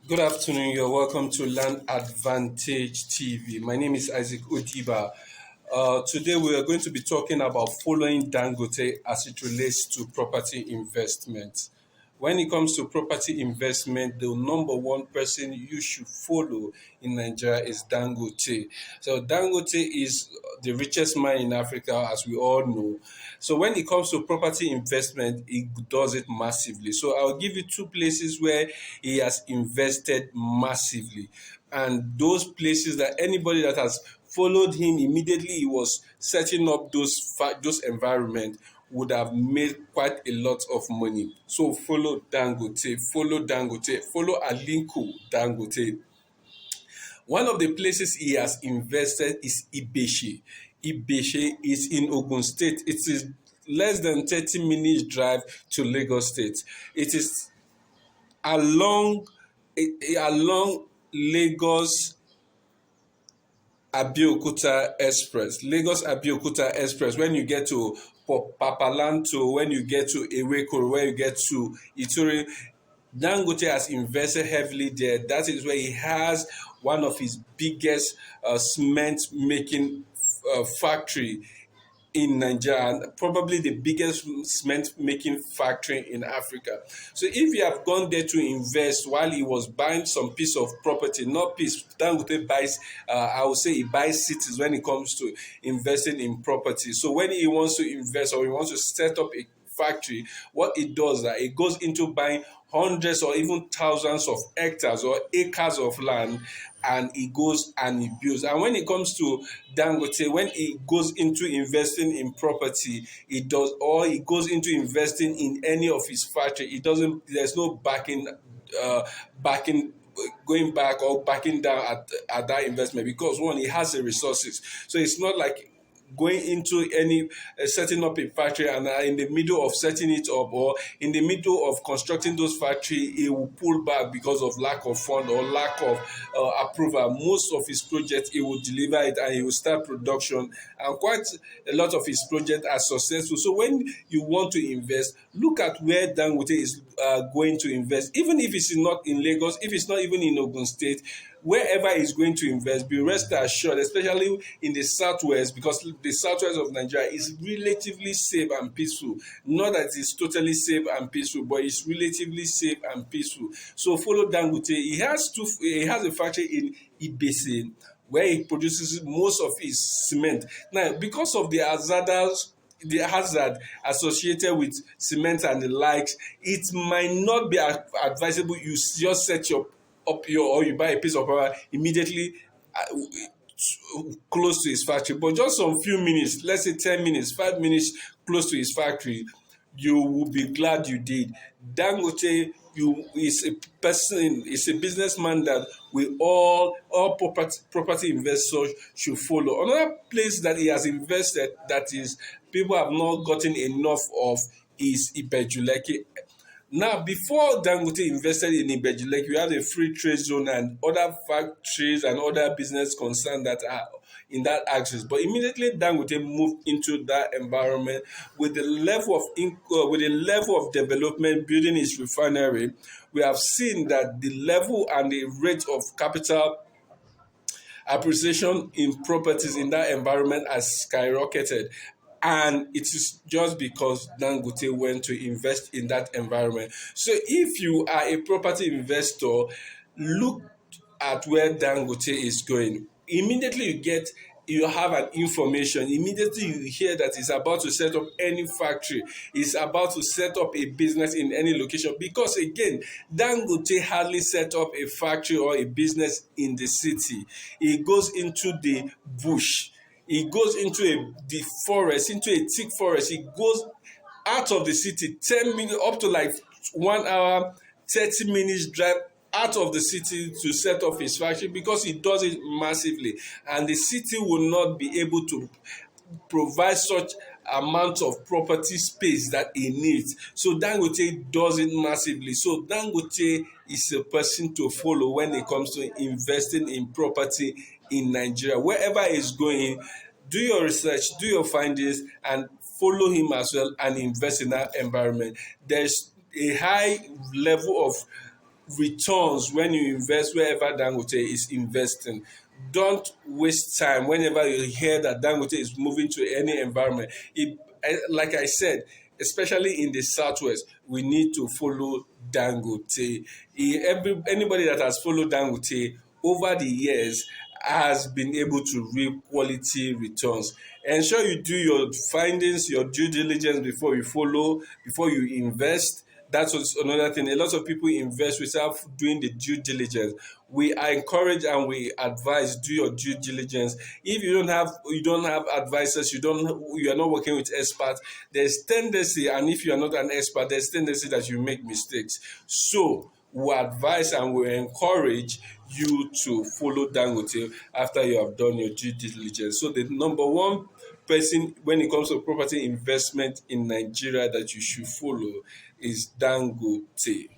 Good afternoon. You're welcome to Land Advantage TV. My name is Isaac Odiba. Today we are going to be talking about following Dangote as it relates to property investment. When it comes to property investment, the number one person you should follow in Nigeria is Dangote. So Dangote is the richest man in Africa, as we all know. So when it comes to property investment, he does it massively. So I'll give you two places where he has invested massively. And those places that anybody that has followed him immediately he was setting up those environment would have made quite a lot of money. So follow Dangote, follow Aliko Dangote. One of the places he has invested is Ibeshe. Ibeshe is in Ogun State. It is less than 30 minutes drive to Lagos State. It is along along Lagos Abeokuta Express, Lagos Abeokuta Express. When you get to Papalanto, when you get to Eweko, when you get to Ituri, Dangote has invested heavily there. That is where he has one of his biggest cement making factory in Nigeria, and probably the biggest cement making factory in Africa. So if you have gone there to invest while he was buying some piece of property, not piece, Dangote buys, I would say he buys cities when it comes to investing in property. So when he wants to invest or he wants to set up a factory, what it does that it goes into buying hundreds or even thousands of hectares or acres of land, and it goes and it builds. And when it comes to Dangote, when it goes into investing in property, it does, or it goes into investing in any of his factory, it doesn't, there's no backing going back or backing down at that investment, because one, he has the resources. So it's not like going into any setting up a factory and in the middle of setting it up or in the middle of constructing those factory, it will pull back because of lack of fund or lack of approval. Most of his projects, he will deliver it and he will start production, and quite a lot of his projects are successful. So when you want to invest, look at where Dangote is going to invest. Even if it's not in Lagos, if it's not even in Ogun State, wherever he's going to invest, be rest assured, especially in the southwest, because the southwest of Nigeria is relatively safe and peaceful. Not that it's totally safe and peaceful, but it's relatively safe and peaceful. So follow Dangote. He has a factory in Ibese where he produces most of his cement. Now, because of the hazard associated with cement and the likes, it might not be advisable you just set your up your or you buy a piece of property immediately close to his factory, but just some few minutes, let's say 10 minutes, 5 minutes close to his factory, you will be glad you did. Dangote, you is a person, is a businessman that we all property investors should follow. Another place that he has invested that is people have not gotten enough of is Ibejuleke. Now, before Dangote invested in Ibejulek, we had a free trade zone and other factories and other business concerns that are in that axis. But immediately Dangote moved into that environment with the level of development, building its refinery. We have seen that the level and the rate of capital appreciation in properties in that environment has skyrocketed. And it is just because Dangote went to invest in that environment. So if you are a property investor, look at where Dangote is going. Immediately you have an information. Immediately you hear that he's about to set up any factory, he's about to set up a business in any location. Because again, Dangote hardly set up a factory or a business in the city. He goes into the bush, he goes into the forest, into a thick forest. He goes out of the city 10 minutes up to like 1 hour, 30 minutes drive out of the city to set up his factory, because he does it massively, and the city will not be able to provide such amount of property space that he needs. So Dangote does it massively. So Dangote is a person to follow when it comes to investing in property in Nigeria. Wherever he's going, do your research, do your findings, and follow him as well and invest in that environment. There's a high level of returns when you invest wherever Dangote is investing. Don't waste time whenever you hear that Dangote is moving to any environment. Like I said, especially in the southwest, we need to follow Dangote. Anybody that has followed Dangote over the years has been able to reap quality returns. Ensure you do your findings, your due diligence before you follow, before you invest. That's another thing. A lot of people invest without doing the due diligence. We encourage and we advise, do your due diligence. If you don't have advisors, you are not working with experts, there's tendency, and if you are not an expert, there's tendency that you make mistakes. So we advise and we encourage you to follow Dangote after you have done your due diligence. So the number one person when it comes to property investment in Nigeria that you should follow is Dangote.